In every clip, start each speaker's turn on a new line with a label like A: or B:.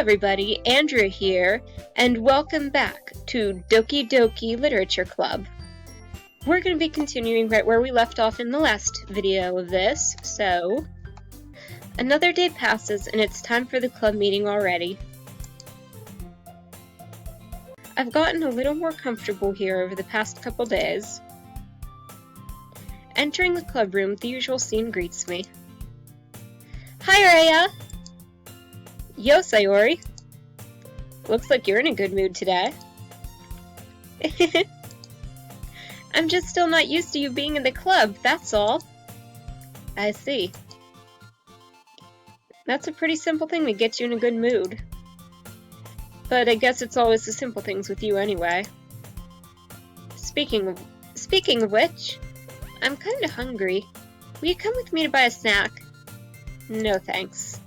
A: everybody, Andrea here, and welcome back to Doki Doki Literature Club. We're going to be continuing right where we left off in the last video of this, so another day passes and it's time for the club meeting already. I've gotten a little more comfortable here over the past couple days. Entering the club room, the usual scene greets me. Hi, Raya! Yo, Sayori. Looks like you're in a good mood today. I'm just still not used to you being in the club, that's all. I see. That's a pretty simple thing to get you in a good mood. But I guess it's always the simple things with you anyway. Speaking of which, I'm kinda hungry. Will you come with me to buy a snack? No thanks.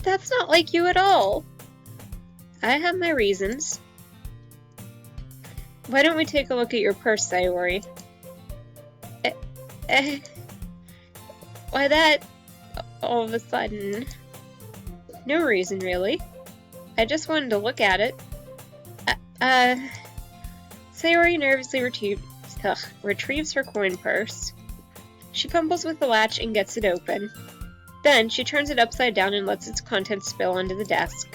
A: That's not like you at all. I have my reasons. Why don't we take a look at your purse, Sayori? Why that all of a sudden? No reason, really. I just wanted to look at it. Sayori nervously retrieves her coin purse. She fumbles with the latch and gets it open. Then, she turns it upside down and lets its contents spill onto the desk.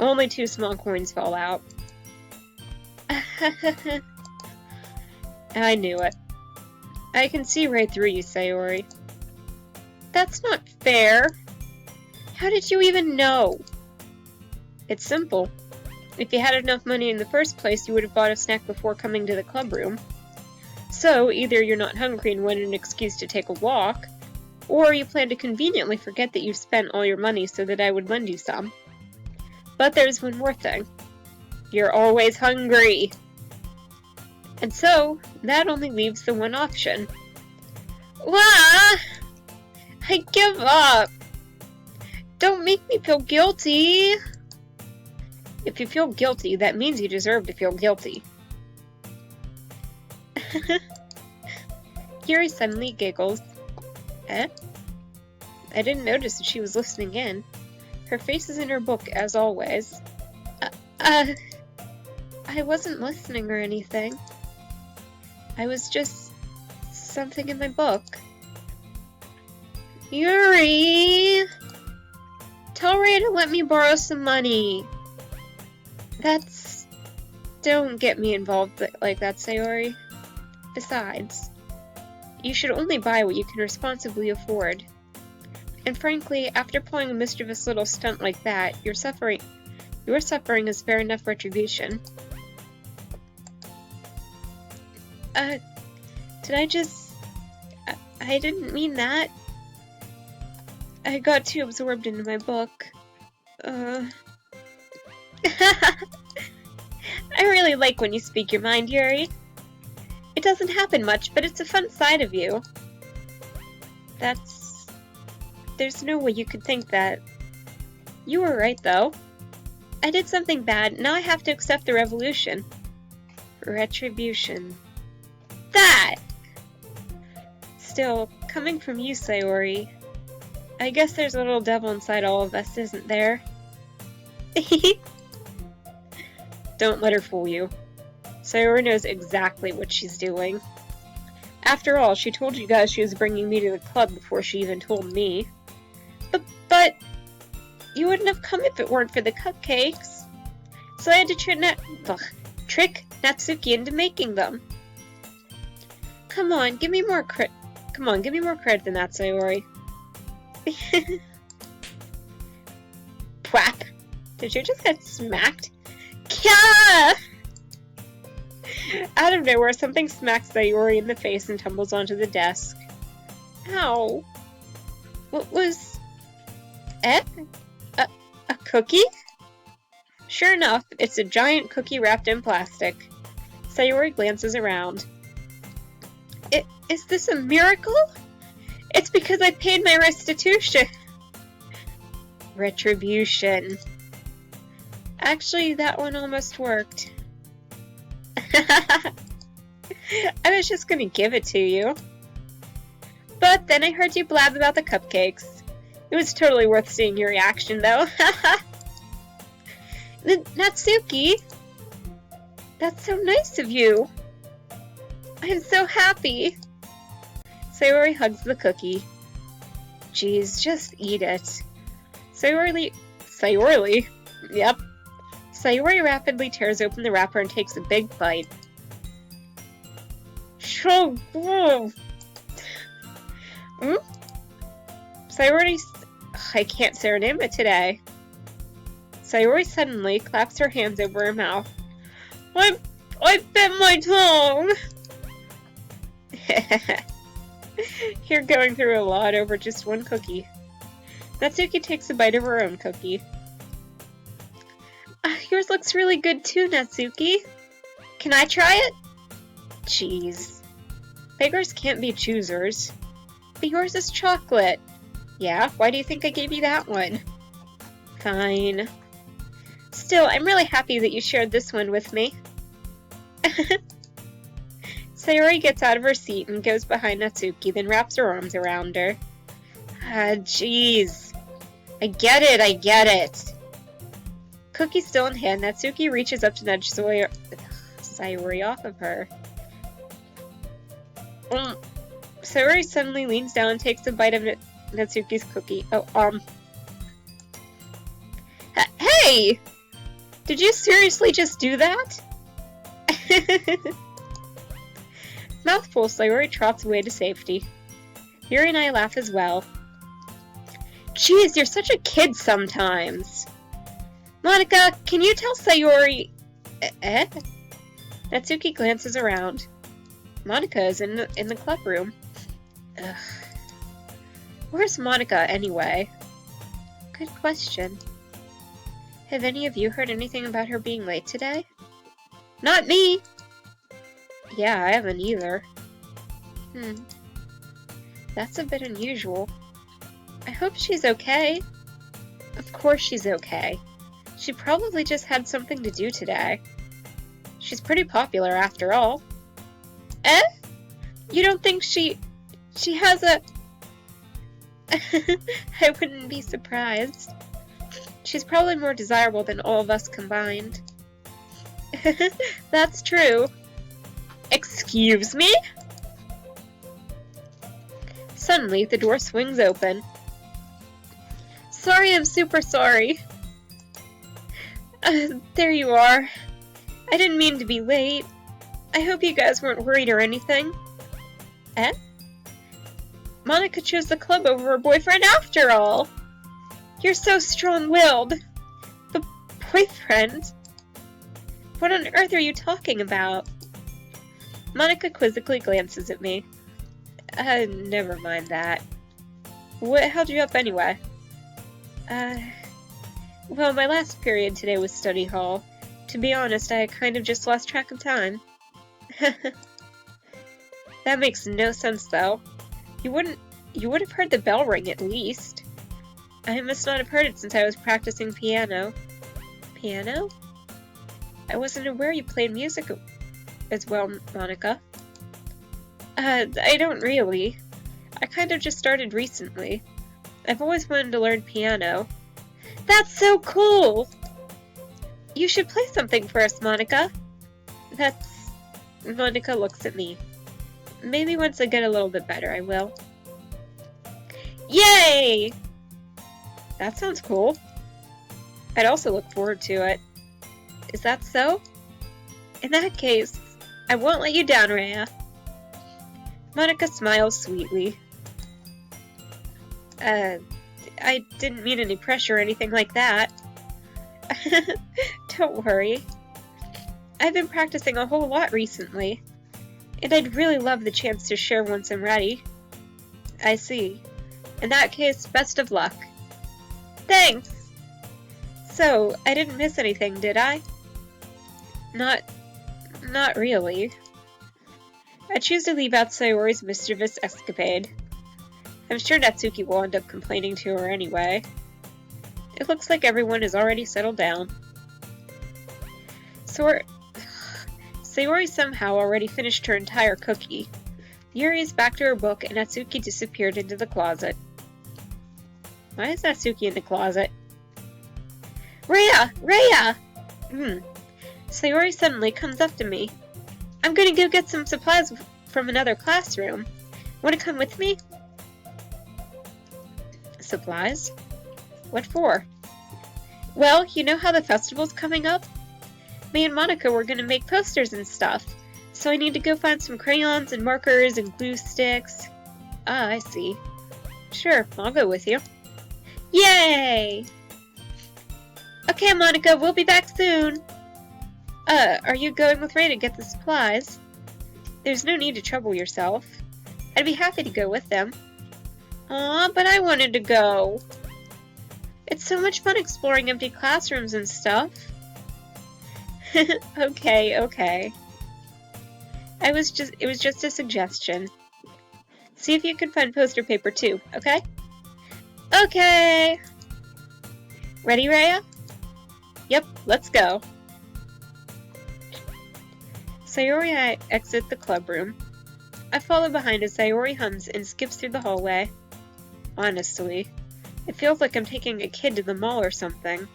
A: Only 2 small coins fall out. I knew it. I can see right through you, Sayori. That's not fair. How did you even know? It's simple. If you had enough money in the first place, you would have bought a snack before coming to the club room. So, either you're not hungry and wanted an excuse to take a walk, or you plan to conveniently forget that you've spent all your money so that I would lend you some. But there's one more thing. You're always hungry. And so, that only leaves the one option. Wah! I give up! Don't make me feel guilty! If you feel guilty, that means you deserve to feel guilty. Yuri suddenly giggles. I didn't notice that she was listening in. Her face is in her book, as always. I wasn't listening or anything. I was just something in my book. Yuri! Tell Ray to let me borrow some money. Don't get me involved like that, Sayori. Besides, you should only buy what you can responsibly afford. And frankly, after pulling a mischievous little stunt like that, your suffering is fair enough retribution. I didn't mean that. I got too absorbed into my book. I really like when you speak your mind, Yuri. It doesn't happen much, but it's a fun side of you. There's no way you could think that. You were right, though. I did something bad, now I have to accept the revolution. Retribution. That! Still, coming from you, Sayori, I guess there's a little devil inside all of us, isn't there? Don't let her fool you. Sayori knows exactly what she's doing. After all, she told you guys she was bringing me to the club before she even told me. But you wouldn't have come if it weren't for the cupcakes. So I had to trick Natsuki into making them. Come on, give me more credit than that, Sayori. Pwap! Did you just get smacked? Kya! Out of nowhere, something smacks Sayori in the face and tumbles onto the desk. Ow! What was... A cookie? Sure enough, it's a giant cookie wrapped in plastic. Sayori glances around. Is this a miracle? It's because I paid my restitution. Retribution. Actually, that one almost worked. I was just gonna give it to you. But then I heard you blab about the cupcakes. It was totally worth seeing your reaction, though. Natsuki! That's so nice of you! I'm so happy! Sayori hugs the cookie. Geez, just eat it. Sayori? Yep. Sayori rapidly tears open the wrapper and takes a big bite. So good! Sayori... I can't say her name today. Sayori suddenly claps her hands over her mouth. I bit my tongue! You're going through a lot over just one cookie. Natsuki takes a bite of her own cookie. Yours looks really good too, Natsuki. Can I try it? Jeez. Beggars can't be choosers. But yours is chocolate. Yeah, why do you think I gave you that one? Fine. Still, I'm really happy that you shared this one with me. Sayori gets out of her seat and goes behind Natsuki, then wraps her arms around her. Jeez. I get it. Cookie still in hand, Natsuki reaches up to nudge Sayori off of her. Sayori suddenly leans down and takes a bite of Natsuki's cookie. Hey! Did you seriously just do that? Mouthful, Sayori trots away to safety. Yuri and I laugh as well. Jeez, you're such a kid sometimes. Monika, can you tell Sayori... Natsuki glances around. Monika is in the club room. Ugh. Where's Monika, anyway? Good question. Have any of you heard anything about her being late today? Not me! Yeah, I haven't either. That's a bit unusual. I hope she's okay. Of course she's okay. She probably just had something to do today. She's pretty popular after all. You don't think she has a... I wouldn't be surprised. She's probably more desirable than all of us combined. That's true. Excuse me? Suddenly, the door swings open. Sorry, I'm super sorry. There you are. I didn't mean to be late. I hope you guys weren't worried or anything. Monika chose the club over her boyfriend after all. You're so strong-willed. The boyfriend? What on earth are you talking about? Monika quizzically glances at me. Never mind that. What held you up anyway? Well, my last period today was study hall. To be honest, I kind of just lost track of time. That makes no sense, though. You would have heard the bell ring at least. I must not have heard it since I was practicing piano. Piano? I wasn't aware you played music as well, Monika. I don't really. I kind of just started recently. I've always wanted to learn piano. That's so cool! You should play something for us, Monika. Monika looks at me. Maybe once I get a little bit better, I will. Yay! That sounds cool. I'd also look forward to it. Is that so? In that case, I won't let you down, Rhea. Monika smiles sweetly. I didn't mean any pressure or anything like that. Don't worry. I've been practicing a whole lot recently, and I'd really love the chance to share once I'm ready. I see. In that case, best of luck. Thanks! So, I didn't miss anything, did I? Not really. I choose to leave out Sayori's mischievous escapade. I'm sure Natsuki will end up complaining to her anyway. It looks like everyone has already settled down. Sayori somehow already finished her entire cookie. Yuri is back to her book and Natsuki disappeared into the closet. Why is Natsuki in the closet? Rhea! Rhea! Sayori suddenly comes up to me. I'm gonna go get some supplies from another classroom. Wanna come with me? Supplies? What for? Well, you know how the festival's coming up? Me and Monika were gonna make posters and stuff, so I need to go find some crayons and markers and glue sticks. Ah, I see. Sure, I'll go with you. Yay! Okay, Monika, we'll be back soon. Are you going with Ray to get the supplies? There's no need to trouble yourself. I'd be happy to go with them. Aw, but I wanted to go. It's so much fun exploring empty classrooms and stuff. Okay. It was just a suggestion. See if you can find poster paper too, okay? Okay! Ready, Rhea? Yep, let's go. Sayori and I exit the club room. I follow behind as Sayori hums and skips through the hallway. Honestly, it feels like I'm taking a kid to the mall or something.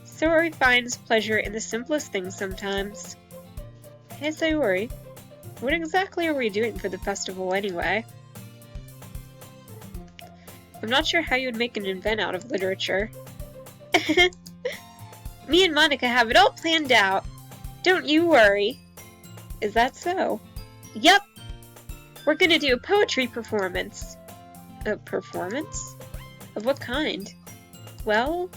A: Sayori finds pleasure in the simplest things sometimes. Hey Sayori, what exactly are we doing for the festival anyway? I'm not sure how you'd make an event out of literature. Me and Monika have it all planned out. Don't you worry. Is that so? Yep. We're gonna do a poetry performance. A performance? Of what kind? Well,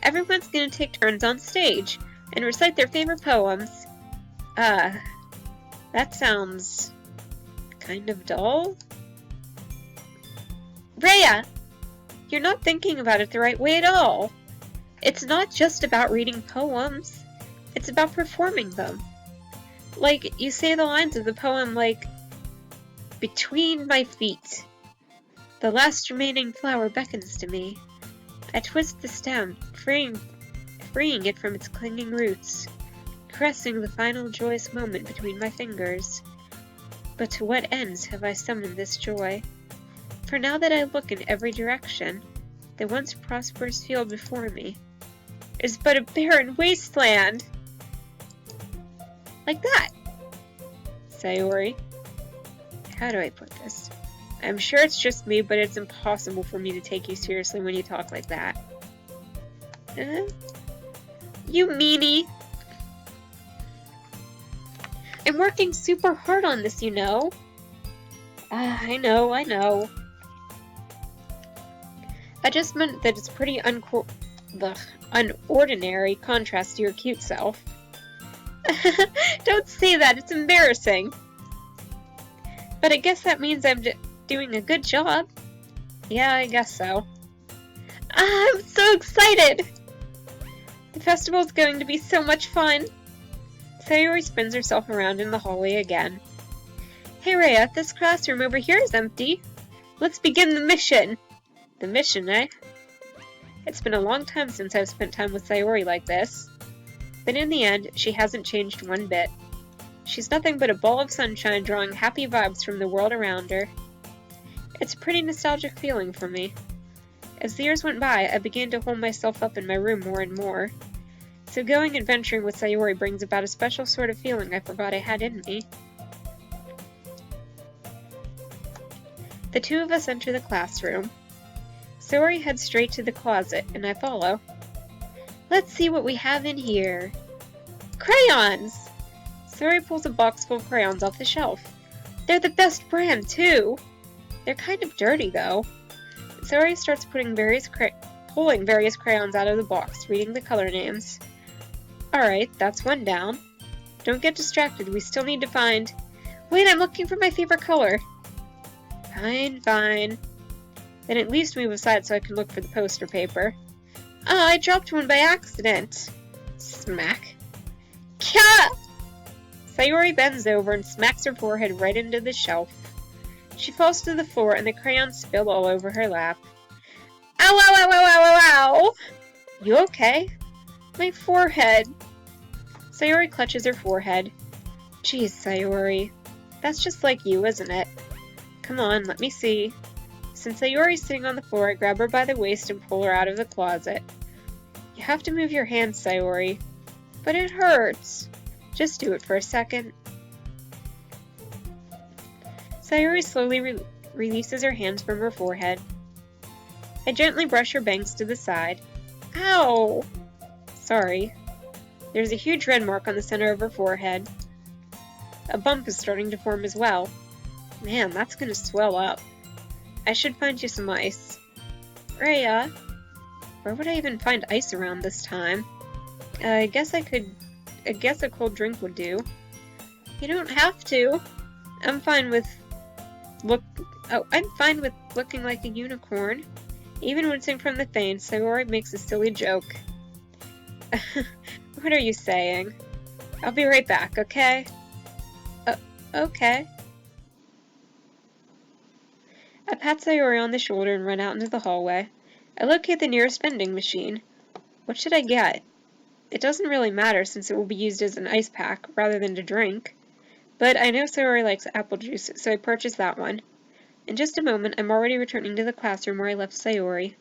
A: everyone's gonna take turns on stage and recite their favorite poems. That sounds kind of dull. Rhea! You're not thinking about it the right way at all. It's not just about reading poems. It's about performing them. Like, you say the lines of the poem like, between my feet, the last remaining flower beckons to me. I twist the stem, freeing it from its clinging roots, caressing the final joyous moment between my fingers. But to what ends have I summoned this joy? For now that I look in every direction, the once prosperous field before me is but a barren wasteland. Like that. Sayori, how do I put this? I'm sure it's just me, but it's impossible for me to take you seriously when you talk like that. You meanie! I'm working super hard on this, you know. I know. I just meant that it's pretty unordinary contrast to your cute self. Don't say that, it's embarrassing. But I guess that means I'm doing a good job. Yeah, I guess so. I'm so excited! The festival's going to be so much fun. Sayori spins herself around in the hallway again. Hey Rhea, this classroom over here is empty. Let's begin the mission. The mission, eh? It's been a long time since I've spent time with Sayori like this. But in the end, she hasn't changed one bit. She's nothing but a ball of sunshine drawing happy vibes from the world around her. It's a pretty nostalgic feeling for me. As the years went by, I began to hold myself up in my room more and more. So going adventuring with Sayori brings about a special sort of feeling I forgot I had in me. The two of us enter the classroom. Sayori heads straight to the closet, and I follow. Let's see what we have in here. Crayons! Sayori pulls a box full of crayons off the shelf. They're the best brand, too! They're kind of dirty, though. Sayori starts pulling various crayons out of the box, reading the color names. Alright, that's one down. Don't get distracted, we still need to find... Wait, I'm looking for my favorite color! Fine. Then at least move aside so I can look for the poster paper. Oh, I dropped one by accident. Smack. Kya! Sayori bends over and smacks her forehead right into the shelf. She falls to the floor and the crayons spill all over her lap. Ow! You okay? My forehead. Sayori clutches her forehead. Geez, Sayori. That's just like you, isn't it? Come on, let me see. Since Sayori's sitting on the floor, I grab her by the waist and pull her out of the closet. You have to move your hands, Sayori. But it hurts. Just do it for a second. Sayori slowly releases her hands from her forehead. I gently brush her bangs to the side. Ow! Sorry. There's a huge red mark on the center of her forehead. A bump is starting to form as well. Man, that's gonna swell up. I should find you some ice. Rhea, where would I even find ice around this time? I guess a cold drink would do. You don't have to. I'm fine with looking like a unicorn. Even wincing from the pain, Sayori makes a silly joke. What are you saying? I'll be right back, okay? Okay. I pat Sayori on the shoulder and run out into the hallway. I locate the nearest vending machine. What should I get? It doesn't really matter since it will be used as an ice pack rather than to drink. But I know Sayori likes apple juice, so I purchase that one. In just a moment, I'm already returning to the classroom where I left Sayori.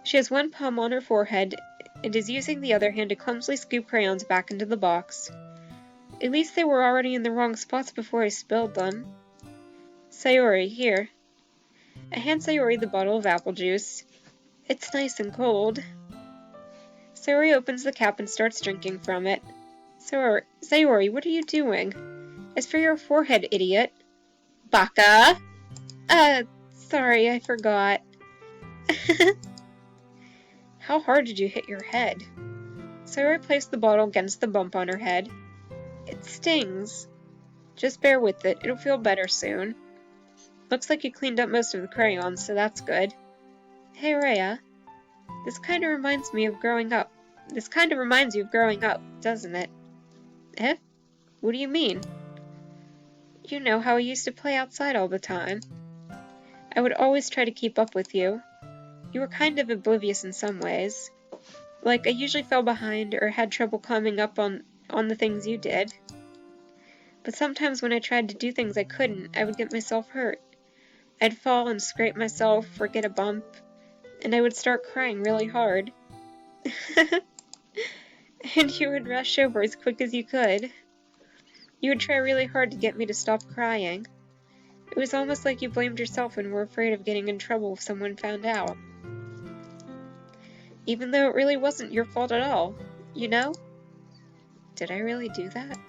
A: She has one palm on her forehead and is using the other hand to clumsily scoop crayons back into the box. At least they were already in the wrong spots before I spilled them. Sayori, here. I hand Sayori the bottle of apple juice. It's nice and cold. Sayori opens the cap and starts drinking from it. Sayori, what are you doing? It's for your forehead, idiot. Baka! Sorry, I forgot. How hard did you hit your head? Sayori placed the bottle against the bump on her head. It stings. Just bear with it, it'll feel better soon. Looks like you cleaned up most of the crayons, so that's good. Hey, Rhea. This kind of reminds you of growing up, doesn't it? Eh? What do you mean? You know how I used to play outside all the time. I would always try to keep up with you. You were kind of oblivious in some ways. Like, I usually fell behind or had trouble climbing up on the things you did. But sometimes when I tried to do things I couldn't, I would get myself hurt. I'd fall and scrape myself or get a bump, and I would start crying really hard. And you would rush over as quick as you could. You would try really hard to get me to stop crying. It was almost like you blamed yourself and were afraid of getting in trouble if someone found out. Even though it really wasn't your fault at all, you know? Did I really do that?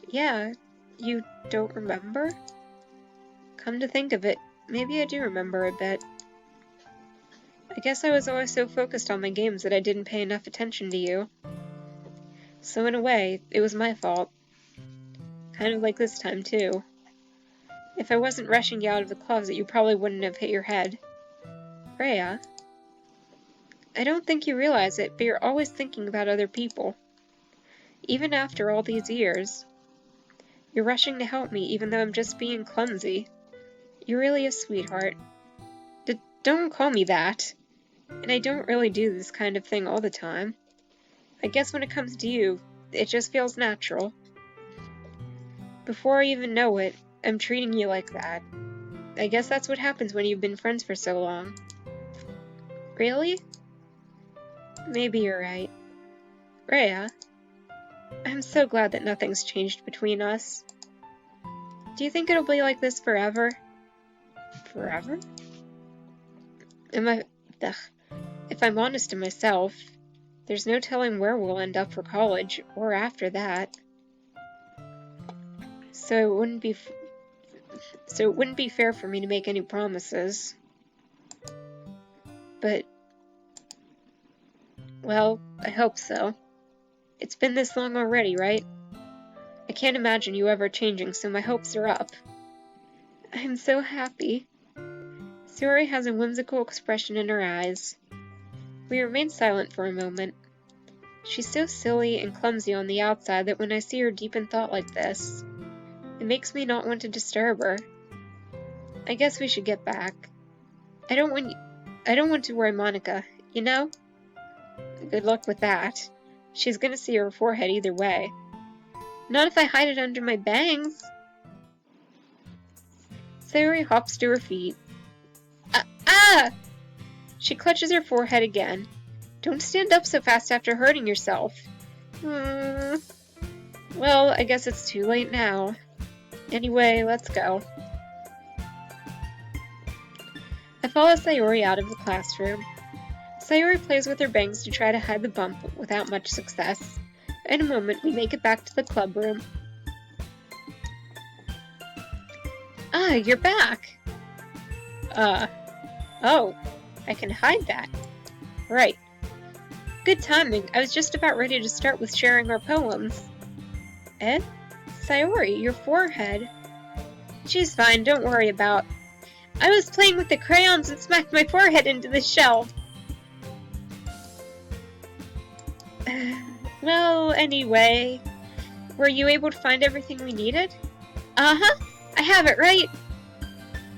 A: Yeah, you don't remember? Come to think of it, maybe I do remember a bit. I guess I was always so focused on my games that I didn't pay enough attention to you. So in a way, it was my fault. Kind of like this time, too. If I wasn't rushing you out of the closet, you probably wouldn't have hit your head. Rhea? I don't think you realize it, but you're always thinking about other people. Even after all these years. You're rushing to help me even though I'm just being clumsy. You're really a sweetheart. Don't call me that. And I don't really do this kind of thing all the time. I guess when it comes to you, it just feels natural. Before I even know it, I'm treating you like that. I guess that's what happens when you've been friends for so long. Really? Maybe you're right. Rhea, I'm so glad that nothing's changed between us. Do you think it'll be like this forever? Forever? If I'm honest to myself, there's no telling where we'll end up for college or after that. So it wouldn't be fair for me to make any promises. But, well, I hope so. It's been this long already, right? I can't imagine you ever changing, so my hopes are up. I'm so happy. Sayori has a whimsical expression in her eyes. We remain silent for a moment. She's so silly and clumsy on the outside that when I see her deep in thought like this, it makes me not want to disturb her. I guess we should get back. I don't want to worry Monika, you know? Good luck with that. She's gonna see her forehead either way. Not if I hide it under my bangs. Sayori hops to her feet. Ah! She clutches her forehead again. Don't stand up so fast after hurting yourself. Well, I guess it's too late now. Anyway, let's go. I follow Sayori out of the classroom. Sayori plays with her bangs to try to hide the bump without much success. In a moment, we make it back to the club room. Ah, you're back! Oh, I can hide that. Right. Good timing. I was just about ready to start with sharing our poems. Eh? Sayori, your forehead. She's fine, don't worry about. I was playing with the crayons and smacked my forehead into the shelf. Well, anyway, were you able to find everything we needed? Uh-huh, I have it right.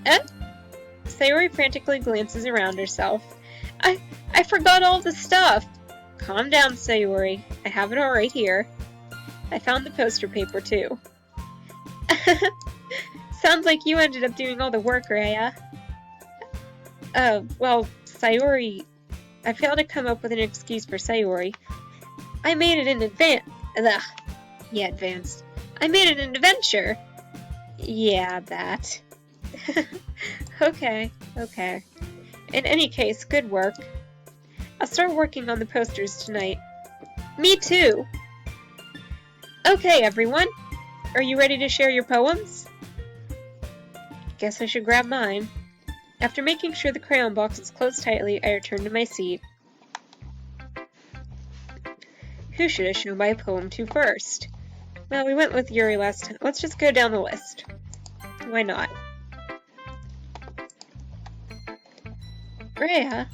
A: Eh? Sayori frantically glances around herself. I forgot all the stuff. Calm down, Sayori. I have it all right here. I found the poster paper, too. Sounds like you ended up doing all the work, Rhea. Well, Sayori... I failed to come up with an excuse for Sayori. I made it in advance. Yeah, advanced. I made it an adventure. Yeah, that. Okay. In any case, good work. I'll start working on the posters tonight. Me too! Okay, everyone. Are you ready to share your poems? Guess I should grab mine. After making sure the crayon box is closed tightly, I return to my seat. Who should I show my poem to first? Well, we went with Yuri last time. Let's just go down the list. Why not? Rhea,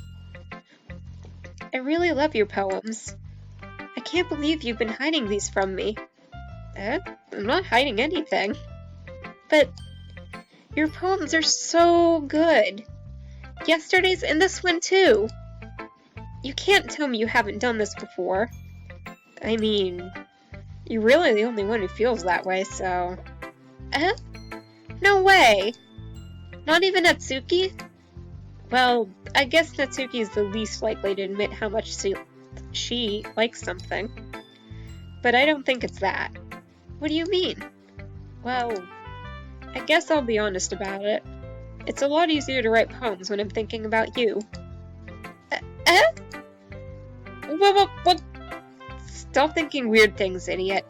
A: I really love your poems. I can't believe you've been hiding these from me. I'm not hiding anything. But your poems are so good. Yesterday's and this one too. You can't tell me you haven't done this before. I mean, you're really the only one who feels that way, so... No way! Not even Natsuki? Well, I guess Natsuki is the least likely to admit how much she likes something. But I don't think it's that. What do you mean? Well, I guess I'll be honest about it. It's a lot easier to write poems when I'm thinking about you. What? Stop thinking weird things, idiot.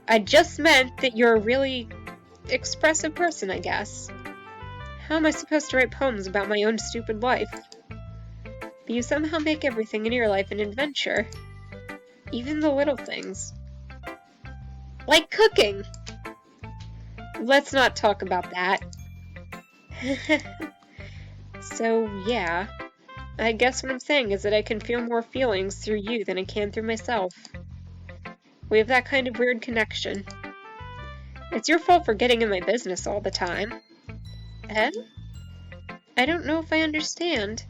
A: I just meant that you're a really expressive person, I guess. How am I supposed to write poems about my own stupid life? But you somehow make everything in your life an adventure. Even the little things. Like cooking! Let's not talk about that. So, yeah. I guess what I'm saying is that I can feel more feelings through you than I can through myself. We have that kind of weird connection. It's your fault for getting in my business all the time. Ed? I don't know if I understand.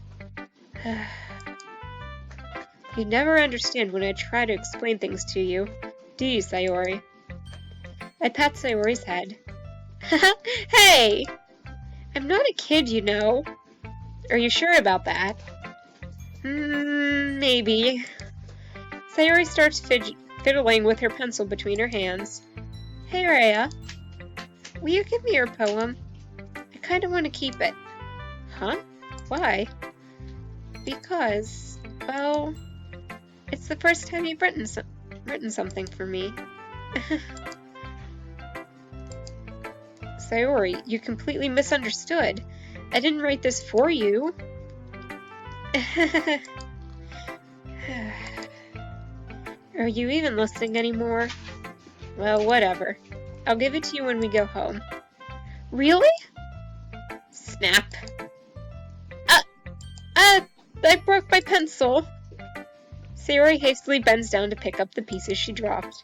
A: You never understand when I try to explain things to you, do you, Sayori? I pat Sayori's head. Hey! I'm not a kid, you know. Are you sure about that? Maybe. Sayori starts fiddling with her pencil between her hands. Hey, Rhea. Will you give me your poem? I kind of want to keep it. Huh? Why? Because, well, it's the first time you've written something for me. Sayori, you completely misunderstood. I didn't write this for you. Are you even listening anymore? Well, whatever. I'll give it to you when we go home. Really? Snap. I broke my pencil. Sayori hastily bends down to pick up the pieces she dropped.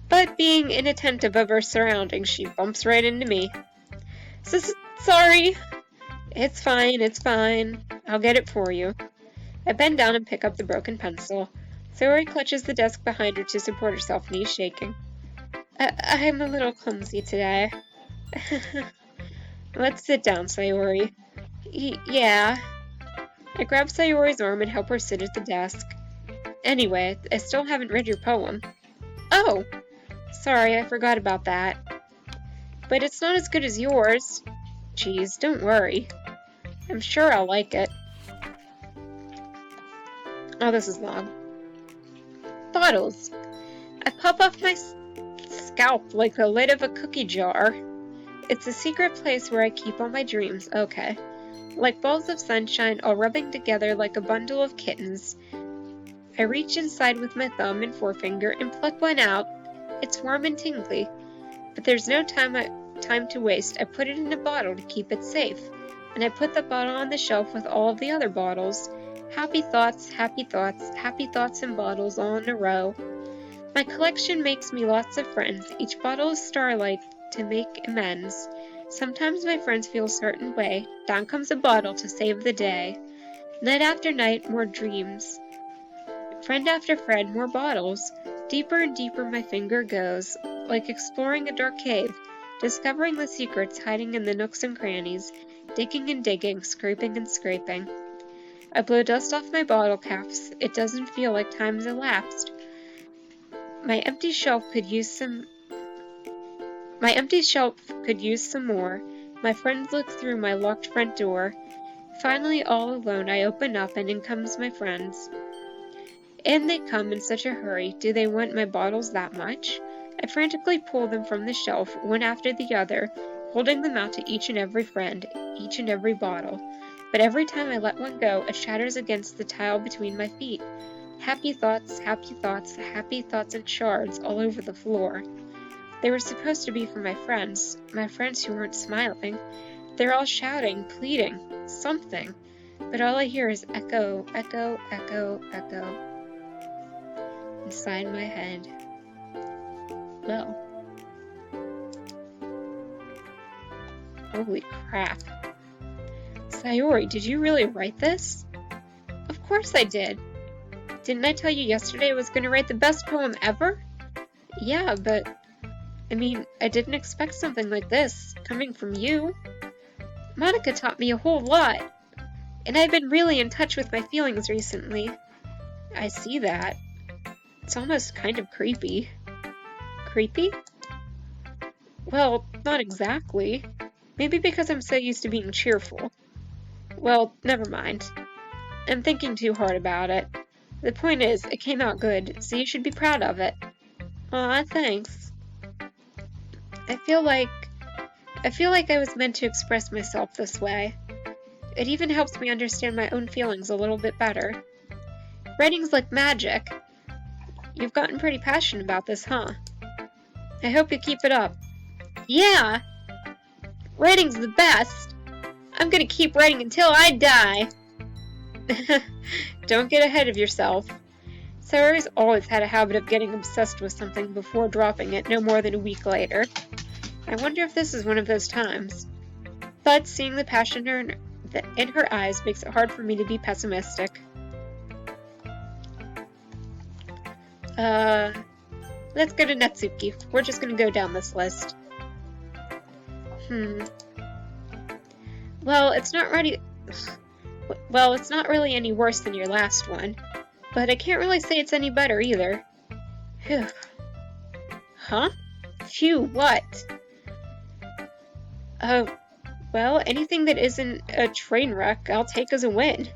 A: But being inattentive of her surroundings, she bumps right into me. Sorry. It's fine. I'll get it for you. I bend down and pick up the broken pencil. Sayori clutches the desk behind her to support herself, knees shaking. I'm a little clumsy today. Let's sit down, Sayori. Yeah. I grab Sayori's arm and help her sit at the desk. Anyway, I still haven't read your poem. Oh! Sorry, I forgot about that. But it's not as good as yours. Geez, don't worry. I'm sure I'll like it. Oh, this is long. Bottles. I pop off my scalp like the lid of a cookie jar. It's a secret place where I keep all my dreams. Okay. Like balls of sunshine, all rubbing together like a bundle of kittens. I reach inside with my thumb and forefinger and pluck one out. It's warm and tingly. But there's no time to waste. I put it in a bottle to keep it safe. And I put the bottle on the shelf with all of the other bottles. Happy thoughts, happy thoughts, happy thoughts and bottles all in a row. My collection makes me lots of friends. Each bottle is starlight to make amends. Sometimes my friends feel a certain way. Down comes a bottle to save the day. Night after night, more dreams. Friend after friend, more bottles. Deeper and deeper my finger goes, like exploring a dark cave, discovering the secrets hiding in the nooks and crannies, digging and digging, scraping and scraping. I blow dust off my bottle caps. It doesn't feel like time's elapsed. My empty shelf could use some more. My friends look through my locked front door. Finally, all alone, I open up, and in comes my friends. In they come in such a hurry. Do they want my bottles that much? I frantically pull them from the shelf, one after the other, holding them out to each and every friend, each and every bottle. But every time I let one go, it shatters against the tile between my feet. Happy thoughts, happy thoughts, happy thoughts in shards all over the floor. They were supposed to be for my friends who weren't smiling. They're all shouting, pleading, something. But all I hear is echo, echo, echo, echo. Inside my head. Well. Holy crap. Sayori, did you really write this? Of course I did. Didn't I tell you yesterday I was going to write the best poem ever? Yeah, but... I mean, I didn't expect something like this, coming from you. Monika taught me a whole lot. And I've been really in touch with my feelings recently. I see that. It's almost kind of creepy. Creepy? Well, not exactly. Maybe because I'm so used to being cheerful. Well, never mind. I'm thinking too hard about it. The point is, it came out good, so you should be proud of it. Aw, thanks. I feel like I was meant to express myself this way. It even helps me understand my own feelings a little bit better. Writing's like magic. You've gotten pretty passionate about this, huh? I hope you keep it up. Yeah! Writing's the best! I'm gonna keep writing until I die! Don't get ahead of yourself. Sayori's always had a habit of getting obsessed with something before dropping it no more than a week later. I wonder if this is one of those times. But seeing the passion in her eyes makes it hard for me to be pessimistic. Let's go to Natsuki. We're just gonna go down this list. Well, it's not really any worse than your last one, but I can't really say it's any better either. Phew. Huh? Phew, what? Well, anything that isn't a train wreck, I'll take as a win.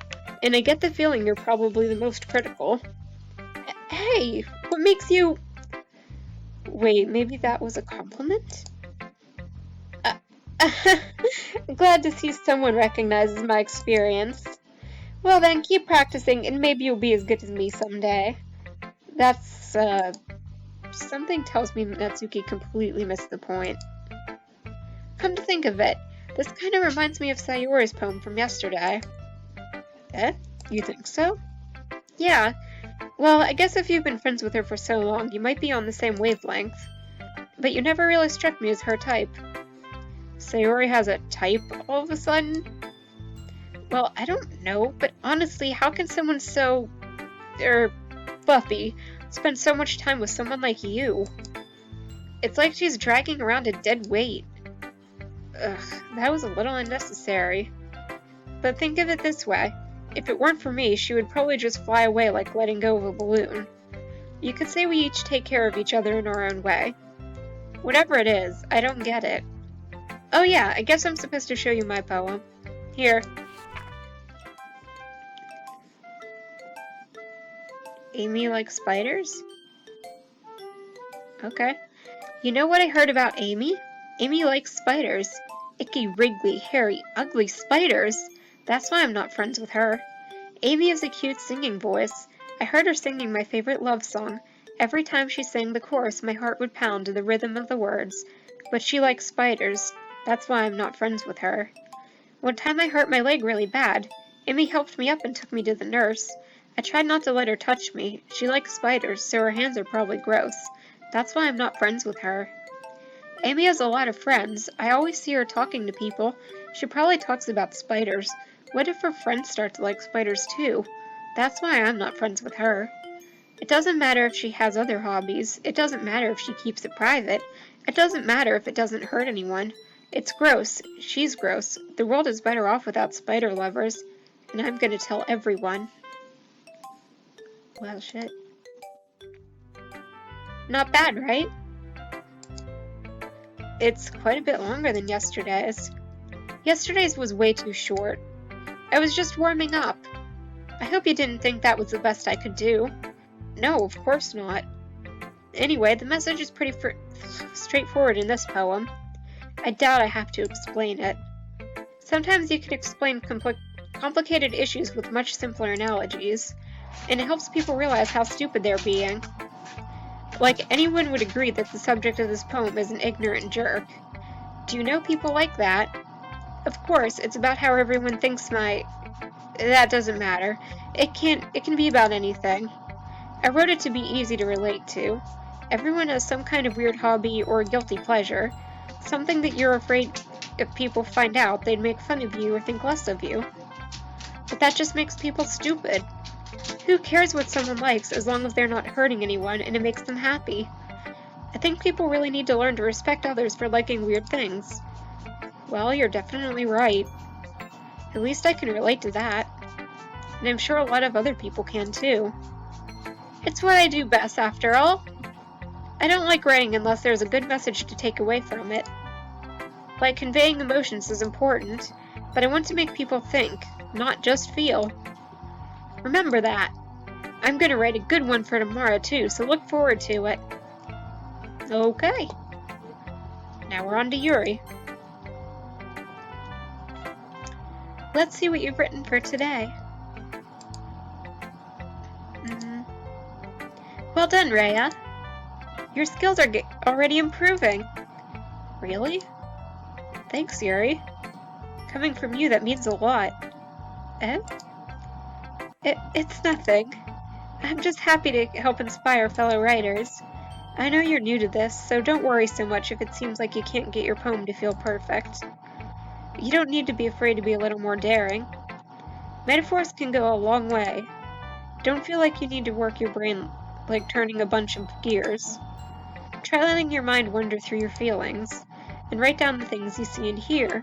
A: And I get the feeling you're probably the most critical. Hey, what makes you... Wait, maybe that was a compliment? Glad to see someone recognizes my experience. Well then, keep practicing and maybe you'll be as good as me someday. That's, something tells me Natsuki completely missed the point. Come to think of it, this kind of reminds me of Sayori's poem from yesterday. Eh? You think so? Yeah. Well, I guess if you've been friends with her for so long, you might be on the same wavelength. But you never really struck me as her type. Sayori has a type all of a sudden? Well, I don't know, but honestly, how can someone so... Buffy, spend so much time with someone like you? It's like she's dragging around a dead weight. Ugh, that was a little unnecessary. But think of it this way. If it weren't for me, she would probably just fly away like letting go of a balloon. You could say we each take care of each other in our own way. Whatever it is, I don't get it. Oh yeah, I guess I'm supposed to show you my poem. Here. Amy likes spiders? Okay. You know what I heard about Amy? Amy likes spiders. Icky, wriggly, hairy, ugly spiders. That's why I'm not friends with her. Amy has a cute singing voice. I heard her singing my favorite love song. Every time she sang the chorus, my heart would pound to the rhythm of the words. But she likes spiders. That's why I'm not friends with her. One time I hurt my leg really bad. Amy helped me up and took me to the nurse. I tried not to let her touch me. She likes spiders, so her hands are probably gross. That's why I'm not friends with her. Amy has a lot of friends. I always see her talking to people. She probably talks about spiders. What if her friends start to like spiders too? That's why I'm not friends with her. It doesn't matter if she has other hobbies. It doesn't matter if she keeps it private. It doesn't matter if it doesn't hurt anyone. It's gross. She's gross. The world is better off without spider lovers. And I'm gonna tell everyone. Well, shit. Not bad, right? It's quite a bit longer than yesterday's. Yesterday's was way too short. I was just warming up. I hope you didn't think that was the best I could do. No, of course not. Anyway, the message is pretty straightforward in this poem. I doubt I have to explain it. Sometimes you can explain complicated issues with much simpler analogies, and it helps people realize how stupid they're being. Like, anyone would agree that the subject of this poem is an ignorant jerk. Do you know people like that? Of course, it's about how everyone thinks that doesn't matter. It can be about anything. I wrote it to be easy to relate to. Everyone has some kind of weird hobby or guilty pleasure. Something that you're afraid if people find out, they'd make fun of you or think less of you. But that just makes people stupid. Who cares what someone likes as long as they're not hurting anyone and it makes them happy? I think people really need to learn to respect others for liking weird things. Well, you're definitely right. At least I can relate to that. And I'm sure a lot of other people can too. It's what I do best, after all. I don't like writing unless there's a good message to take away from it. Like, conveying emotions is important, but I want to make people think, not just feel. Remember that. I'm gonna write a good one for tomorrow too, so look forward to it. Okay. Now we're on to Yuri. Let's see what you've written for today. Well done, Rhea. Your skills are already improving. Really? Thanks, Yuri. Coming from you, that means a lot. Eh? It's nothing. I'm just happy to help inspire fellow writers. I know you're new to this, so don't worry so much if it seems like you can't get your poem to feel perfect. You don't need to be afraid to be a little more daring. Metaphors can go a long way. Don't feel like you need to work your brain like turning a bunch of gears. Try letting your mind wander through your feelings, and write down the things you see and hear.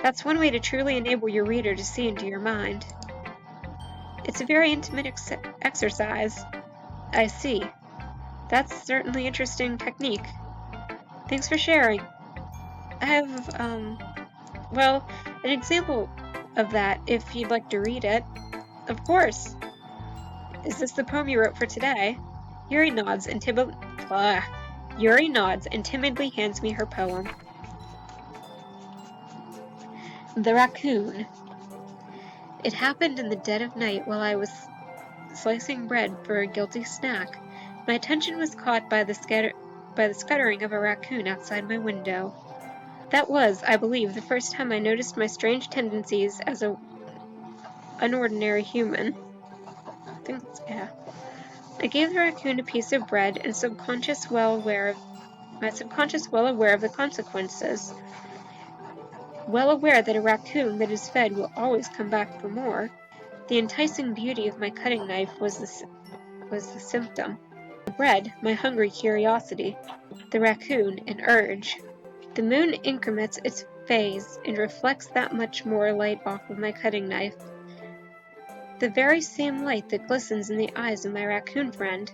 A: That's one way to truly enable your reader to see into your mind. It's a very intimate exercise. I see. That's certainly interesting technique. Thanks for sharing. I have, well, an example of that if you'd like to read it. Of course. Is this the poem you wrote for today? Yuri nods and timidly hands me her poem. The Raccoon. It happened in the dead of night while I was slicing bread for a guilty snack. My attention was caught by the scuttering of a raccoon outside my window. That was, I believe, the first time I noticed my strange tendencies as an unordinary human. I gave the raccoon a piece of bread, and my subconscious well aware of the consequences. Well aware that a raccoon that is fed will always come back for more, the enticing beauty of my cutting knife was the symptom. The bread, my hungry curiosity. The raccoon, an urge. The moon increments its phase and reflects that much more light off of my cutting knife. The very same light that glistens in the eyes of my raccoon friend.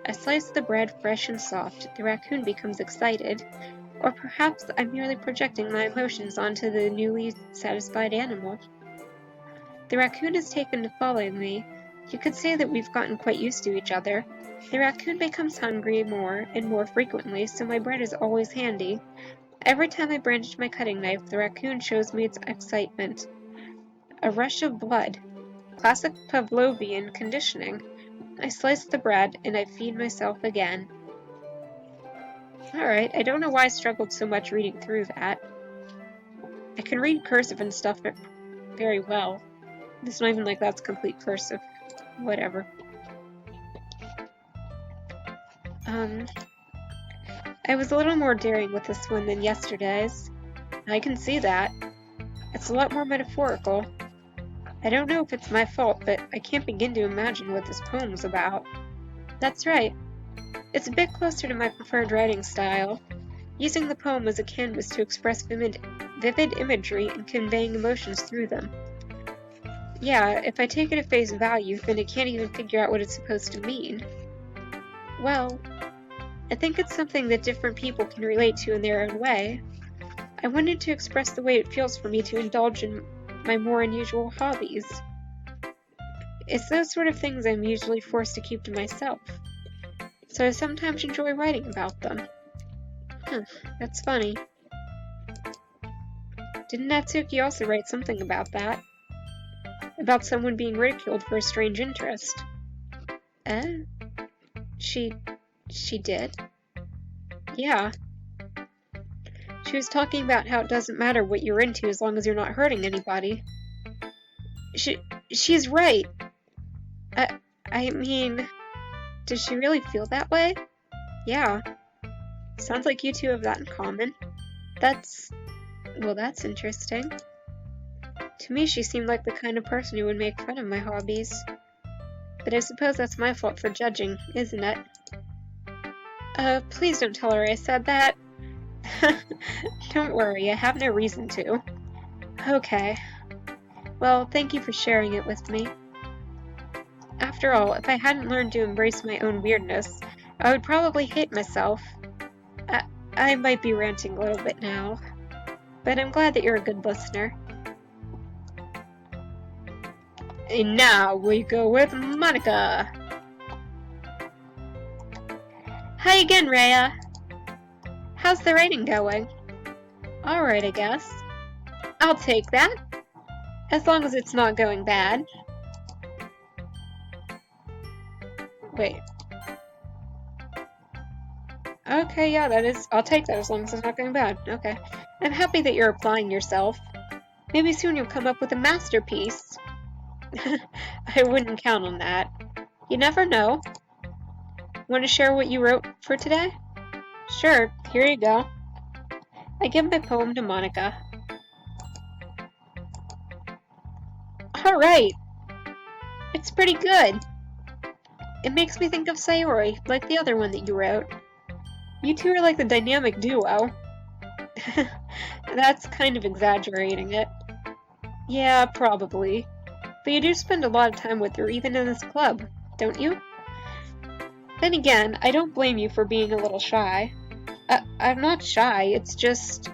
A: I slice the bread fresh and soft. The raccoon becomes excited. Or perhaps I'm merely projecting my emotions onto the newly satisfied animal. The raccoon has taken to following me. You could say that we've gotten quite used to each other. The raccoon becomes hungry more and more frequently, so my bread is always handy. Every time I brandish my cutting knife, the raccoon shows me its excitement. A rush of blood. Classic Pavlovian conditioning. I slice the bread, and I feed myself again. Alright, I don't know why I struggled so much reading through that. I can read cursive and stuff very well. It's not even like that's complete cursive. Whatever. I was a little more daring with this one than yesterday's. I can see that. It's a lot more metaphorical. I don't know if it's my fault, but I can't begin to imagine what this poem's about. That's right. It's a bit closer to my preferred writing style, using the poem as a canvas to express vivid imagery and conveying emotions through them. Yeah, if I take it at face value, then I can't even figure out what it's supposed to mean. Well, I think it's something that different people can relate to in their own way. I wanted to express the way it feels for me to indulge in my more unusual hobbies. It's those sort of things I'm usually forced to keep to myself, so I sometimes enjoy writing about them. That's funny. Didn't Natsuki also write something about that? About someone being ridiculed for a strange interest? She did? Yeah. She was talking about how it doesn't matter what you're into as long as you're not hurting anybody. She's right. I mean, does she really feel that way? Yeah. Sounds like you two have that in common. That's interesting. To me, she seemed like the kind of person who would make fun of my hobbies. But I suppose that's my fault for judging, isn't it? Please don't tell her I said that. Don't worry, I have no reason to. Okay. Well, thank you for sharing it with me. After all, if I hadn't learned to embrace my own weirdness, I would probably hate myself. I might be ranting a little bit now, but I'm glad that you're a good listener. And now we go with Monika. Hi again, Rhea. How's the writing going? Alright, I guess. I'll take that. As long as it's not going bad. Wait. Okay, yeah, I'll take that as long as it's not going bad. Okay. I'm happy that you're applying yourself. Maybe soon you'll come up with a masterpiece. I wouldn't count on that. You never know. Want to share what you wrote for today? Sure, here you go. I give my poem to Monika. Alright! It's pretty good. It makes me think of Sayori, like the other one that you wrote. You two are like the dynamic duo. That's kind of exaggerating it. Yeah, probably. But you do spend a lot of time with her, even in this club, don't you? Then again, I don't blame you for being a little shy. I'm not shy, it's just...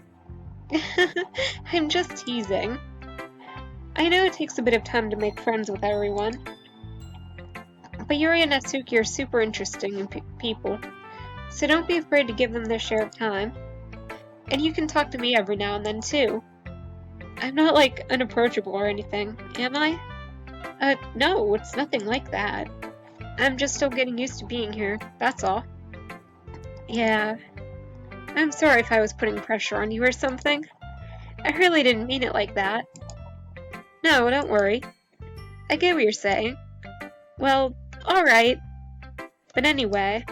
A: I'm just teasing. I know it takes a bit of time to make friends with everyone. But Yuri and Natsuki are super interesting people, so don't be afraid to give them their share of time. And you can talk to me every now and then, too. I'm not, like, unapproachable or anything, am I? No, it's nothing like that. I'm just still getting used to being here, that's all. Yeah. I'm sorry if I was putting pressure on you or something. I really didn't mean it like that. No, don't worry. I get what you're saying. Well, alright. But anyway,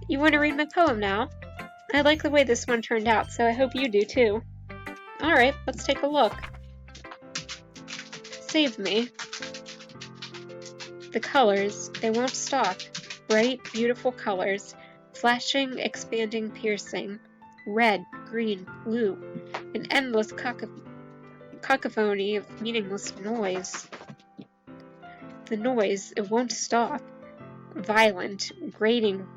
A: you want to read my poem now? I like the way this one turned out, so I hope you do too. Alright, let's take a look. Save me. The colors, they won't stop. Bright, beautiful colors. Flashing, expanding, piercing. Red, green, blue, an endless cacophony of meaningless noise. The noise, it won't stop. Violent, grating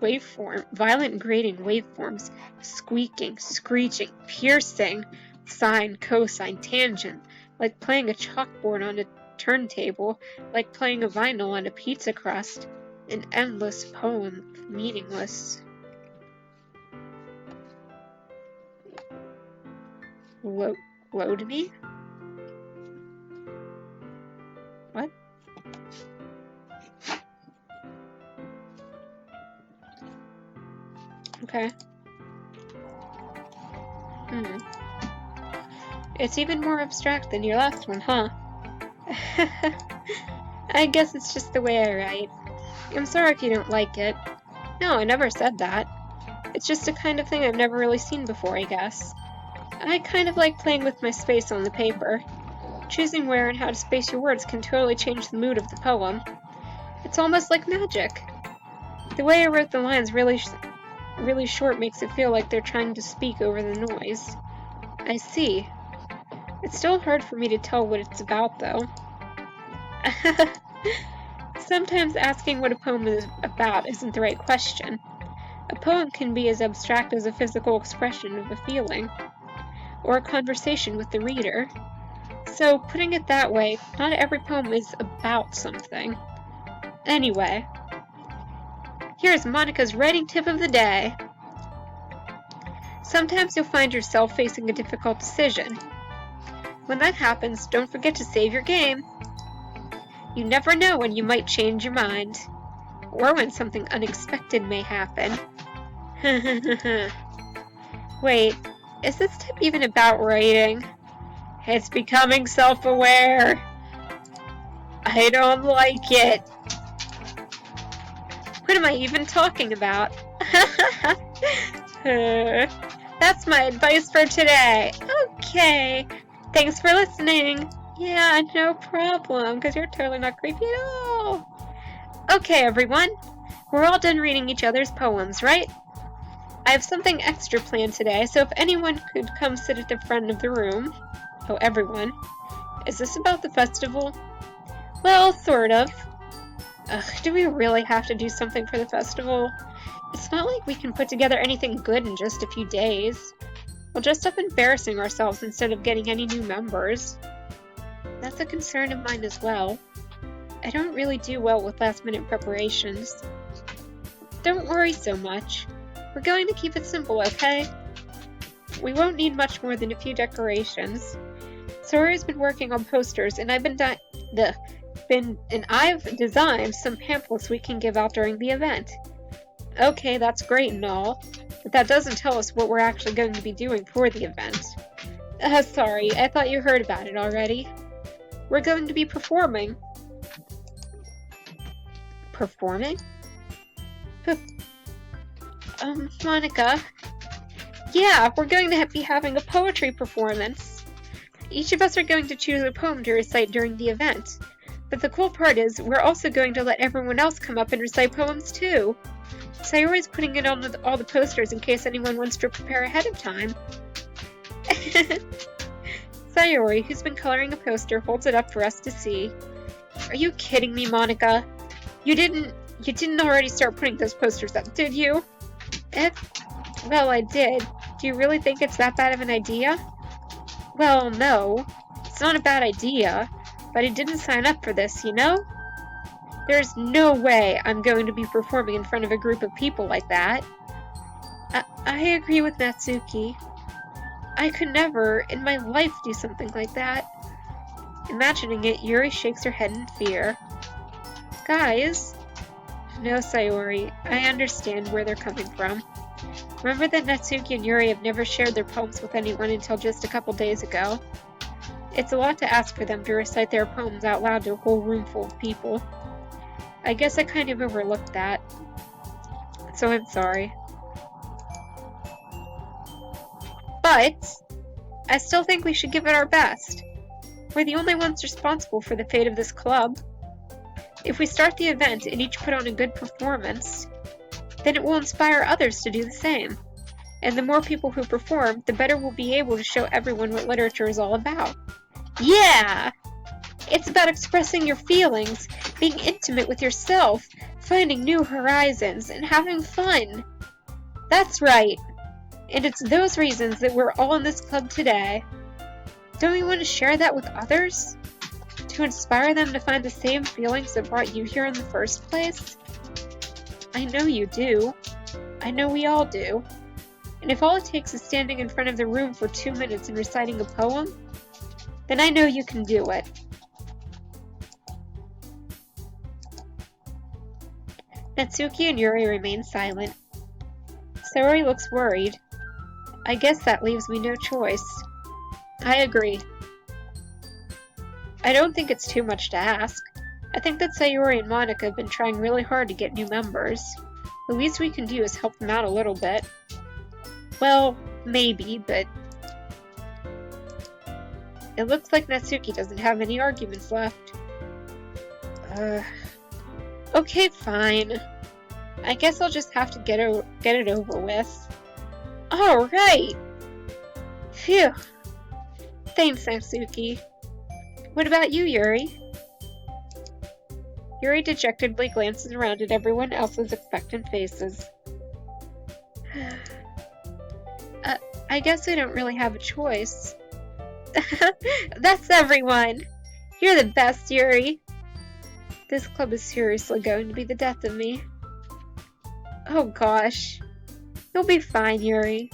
A: waveforms, squeaking, screeching, piercing, sine, cosine, tangent, like playing a chalkboard on a turntable, like playing a vinyl on a pizza crust, an endless poem, meaningless. Load me? What? Okay. It's even more abstract than your last one, huh? I guess it's just the way I write. I'm sorry if you don't like it. No, I never said that. It's just the kind of thing I've never really seen before, I guess. I kind of like playing with my space on the paper. Choosing where and how to space your words can totally change the mood of the poem. It's almost like magic. The way I wrote the lines really short makes it feel like they're trying to speak over the noise. I see. It's still hard for me to tell what it's about, though. Sometimes asking what a poem is about isn't the right question. A poem can be as abstract as a physical expression of a feeling, or a conversation with the reader. So, putting it that way, not every poem is about something. Anyway, here's Monika's writing tip of the day. Sometimes you'll find yourself facing a difficult decision. When that happens, don't forget to save your game. You never know when you might change your mind, or when something unexpected may happen. Wait, is this tip even about writing? It's becoming self-aware. I don't like it. What am I even talking about? That's my advice for today. Okay. Thanks for listening. Yeah, no problem, because you're totally not creepy at all. Okay, everyone. We're all done reading each other's poems, right? I have something extra planned today, so if anyone could come sit at the front of the room. Oh, everyone. Is this about the festival? Well, sort of. Ugh, do we really have to do something for the festival? It's not like we can put together anything good in just a few days. We'll just end up embarrassing ourselves instead of getting any new members. That's a concern of mine as well. I don't really do well with last-minute preparations. Don't worry so much. We're going to keep it simple, okay? We won't need much more than a few decorations. Sayori's been working on posters, and I've designed some pamphlets we can give out during the event. Okay, that's great and all, but that doesn't tell us what we're actually going to be doing for the event. Sorry, I thought you heard about it already. We're going to be performing. Performing? Monika. Yeah, we're going to be having a poetry performance. Each of us are going to choose a poem to recite during the event. But the cool part is, we're also going to let everyone else come up and recite poems too. Sayori's putting it on all the posters in case anyone wants to prepare ahead of time. Sayori, who's been coloring a poster, holds it up for us to see. Are you kidding me, Monika? You didn't already start putting those posters up, did you? Well, I did. Do you really think it's that bad of an idea? Well, no. It's not a bad idea, but I didn't sign up for this, you know? There's no way I'm going to be performing in front of a group of people like that. I agree with Natsuki. I could never, in my life, do something like that. Imagining it, Yuri shakes her head in fear. Guys? No, Sayori. I understand where they're coming from. Remember that Natsuki and Yuri have never shared their poems with anyone until just a couple days ago. It's a lot to ask for them to recite their poems out loud to a whole room full of people. I guess I kind of overlooked that. So I'm sorry. But I still think we should give it our best. We're the only ones responsible for the fate of this club. If we start the event and each put on a good performance, then it will inspire others to do the same. And the more people who perform, the better we'll be able to show everyone what literature is all about. Yeah! It's about expressing your feelings, being intimate with yourself, finding new horizons, and having fun. That's right. And it's those reasons that we're all in this club today. Don't you want to share that with others? To inspire them to find the same feelings that brought you here in the first place? I know you do. I know we all do. And if all it takes is standing in front of the room for 2 minutes and reciting a poem, then I know you can do it. Natsuki and Yuri remain silent. Sayori looks worried. I guess that leaves me no choice. I agree. I don't think it's too much to ask. I think that Sayori and Monika have been trying really hard to get new members. The least we can do is help them out a little bit. Well, maybe, but it looks like Natsuki doesn't have any arguments left. Okay, fine. I guess I'll just have to get it over with. Alright! Phew! Thanks, Natsuki. What about you, Yuri? Yuri dejectedly glances around at everyone else's expectant faces. I guess I don't really have a choice. That's everyone! You're the best, Yuri! This club is seriously going to be the death of me. Oh gosh. You'll be fine, Yuri.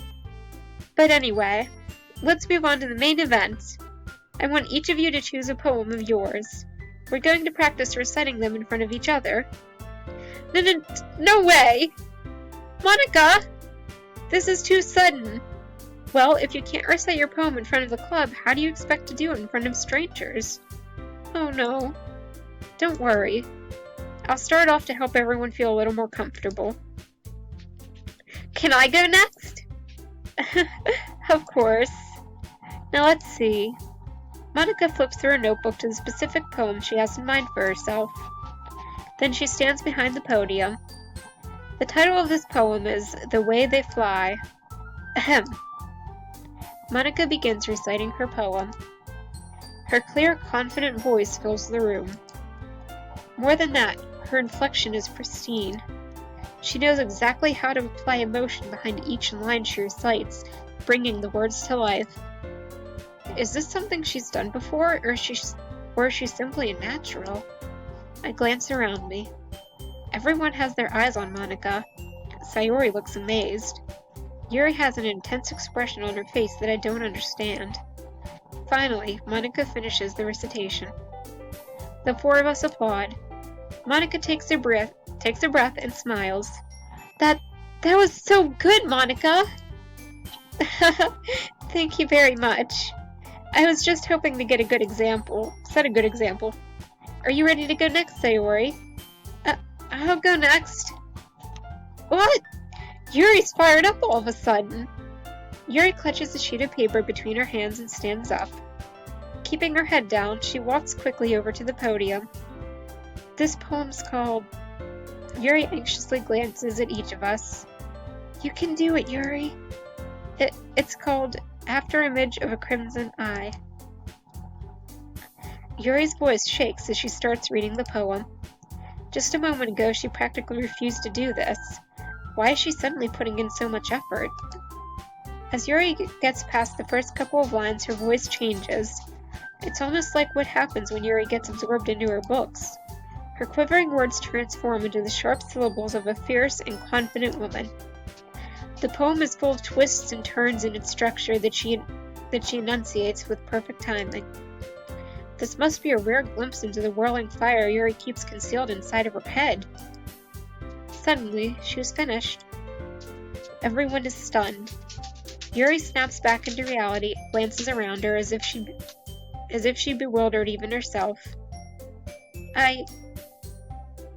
A: But anyway, let's move on to the main event. I want each of you to choose a poem of yours. We're going to practice reciting them in front of each other. No way! Monika! This is too sudden. Well, if you can't recite your poem in front of the club, how do you expect to do it in front of strangers? Oh no. Don't worry. I'll start off to help everyone feel a little more comfortable. Can I go next? Of course. Now let's see. Monika flips through her notebook to the specific poem she has in mind for herself. Then she stands behind the podium. The title of this poem is The Way They Fly. Ahem. Monika begins reciting her poem. Her clear, confident voice fills the room. More than that, her inflection is pristine. She knows exactly how to apply emotion behind each line she recites, bringing the words to life. Is this something she's done before, or is she simply a natural? I glance around me. Everyone has their eyes on Monika. Sayori looks amazed. Yuri has an intense expression on her face that I don't understand. Finally, Monika finishes the recitation. The four of us applaud. Monika takes a breath and smiles. That was so good, Monika! Thank you very much. I was just hoping to set a good example. Are you ready to go next, Sayori? I'll go next. What? Yuri's fired up all of a sudden. Yuri clutches a sheet of paper between her hands and stands up. Keeping her head down, she walks quickly over to the podium. This poem's called... Yuri anxiously glances at each of us. You can do it, Yuri. It's called After Image of a Crimson Eye. Yuri's voice shakes as she starts reading the poem. Just a moment ago, she practically refused to do this. Why is she suddenly putting in so much effort? As Yuri gets past the first couple of lines, her voice changes. It's almost like what happens when Yuri gets absorbed into her books. Her quivering words transform into the sharp syllables of a fierce and confident woman. The poem is full of twists and turns in its structure that she enunciates with perfect timing. This must be a rare glimpse into the whirling fire Yuri keeps concealed inside of her head. Suddenly, she was finished. Everyone is stunned. Yuri snaps back into reality and glances around her as if she bewildered even herself.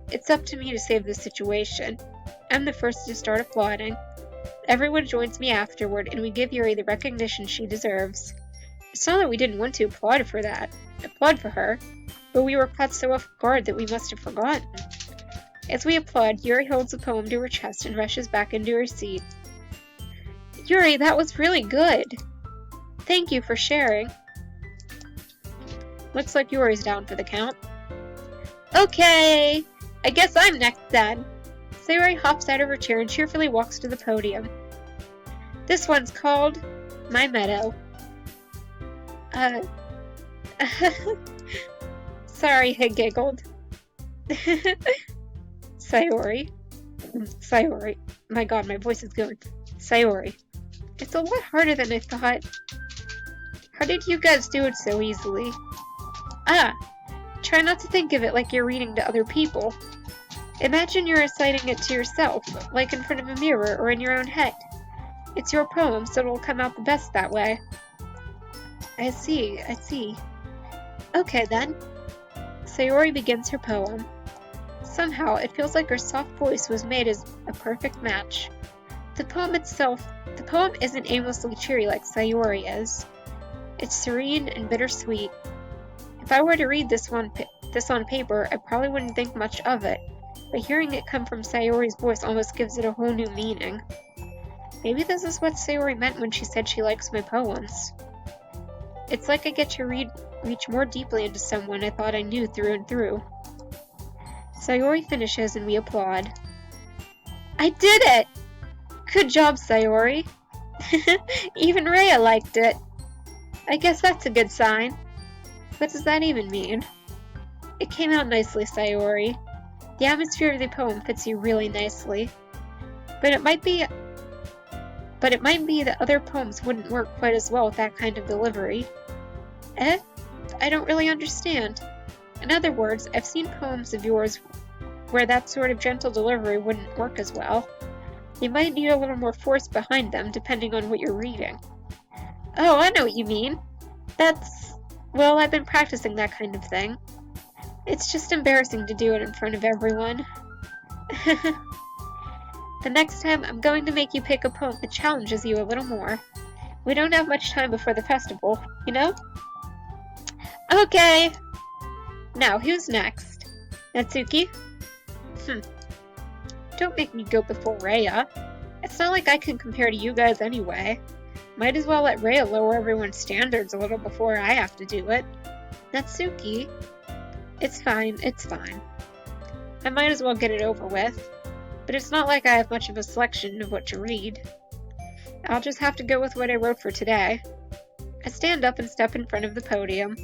A: It's up to me to save this situation. I'm the first to start applauding. Everyone joins me afterward, and we give Yuri the recognition she deserves. It's not that we didn't want to applaud for her, but we were caught so off guard that we must have forgotten. As we applaud, Yuri holds the poem to her chest and rushes back into her seat. Yuri, that was really good! Thank you for sharing. Looks like Yuri's down for the count. Okay! I guess I'm next then! Sayori hops out of her chair and cheerfully walks to the podium. This one's called My Meadow. Sorry, I giggled. Sayori. My god, my voice is going. Sayori. It's a lot harder than I thought. How did you guys do it so easily? Try not to think of it like you're reading to other people. Imagine you're reciting it to yourself, like in front of a mirror or in your own head. It's your poem, so it'll come out the best that way. I see. Okay then. Sayori begins her poem. Somehow, it feels like her soft voice was made as a perfect match. The poem isn't aimlessly cheery like Sayori is. It's serene and bittersweet. If I were to read this on paper, I probably wouldn't think much of it, but hearing it come from Sayori's voice almost gives it a whole new meaning. Maybe this is what Sayori meant when she said she likes my poems. It's like I get to reach more deeply into someone I thought I knew through and through. Sayori finishes and we applaud. I did it! Good job, Sayori. Even Rhea liked it. I guess that's a good sign. What does that even mean? It came out nicely, Sayori. The atmosphere of the poem fits you really nicely. But it might be that other poems wouldn't work quite as well with that kind of delivery. I don't really understand. In other words, I've seen poems of yours where that sort of gentle delivery wouldn't work as well. You might need a little more force behind them, depending on what you're reading. Oh, I know what you mean. Well, I've been practicing that kind of thing. It's just embarrassing to do it in front of everyone. The next time, I'm going to make you pick a poem that challenges you a little more. We don't have much time before the festival, you know? Okay! Now, who's next? Natsuki? Don't make me go before Rhea. It's not like I can compare to you guys anyway. Might as well let Rhea lower everyone's standards a little before I have to do it. Natsuki? It's fine. I might as well get it over with. But it's not like I have much of a selection of what to read. I'll just have to go with what I wrote for today. I stand up and step in front of the podium.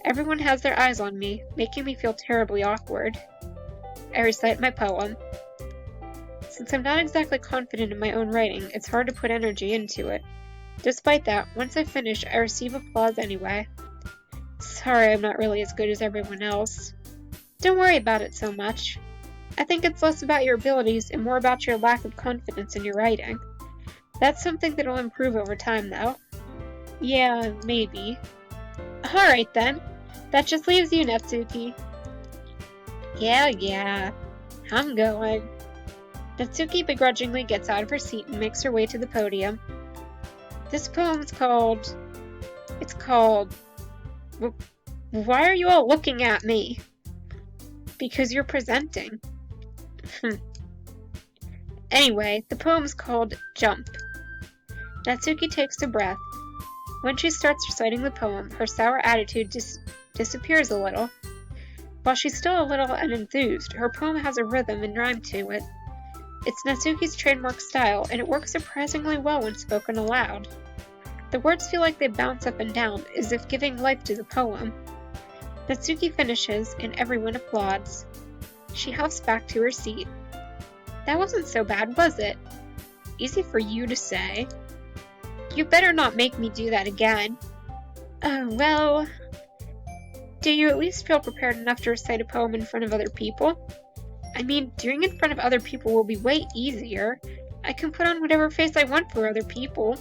A: Everyone has their eyes on me, making me feel terribly awkward. I recite my poem. Since I'm not exactly confident in my own writing, it's hard to put energy into it. Despite that, once I finish, I receive applause anyway. Sorry I'm not really as good as everyone else. Don't worry about it so much. I think it's less about your abilities and more about your lack of confidence in your writing. That's something that'll improve over time, though. Yeah, maybe. Alright then. That just leaves you, Natsuki. Yeah. I'm going. Natsuki begrudgingly gets out of her seat and makes her way to the podium. This poem's called... Why are you all looking at me? Because you're presenting. Anyway, the poem's called Jump. Natsuki takes a breath. When she starts reciting the poem, her sour attitude disappears a little. While she's still a little unenthused, her poem has a rhythm and rhyme to it. It's Natsuki's trademark style, and it works surprisingly well when spoken aloud. The words feel like they bounce up and down, as if giving life to the poem. Natsuki finishes, and everyone applauds. She huffs back to her seat. That wasn't so bad, was it? Easy for you to say. You better not make me do that again. Well... Do you at least feel prepared enough to recite a poem in front of other people? I mean, doing it in front of other people will be way easier. I can put on whatever face I want for other people.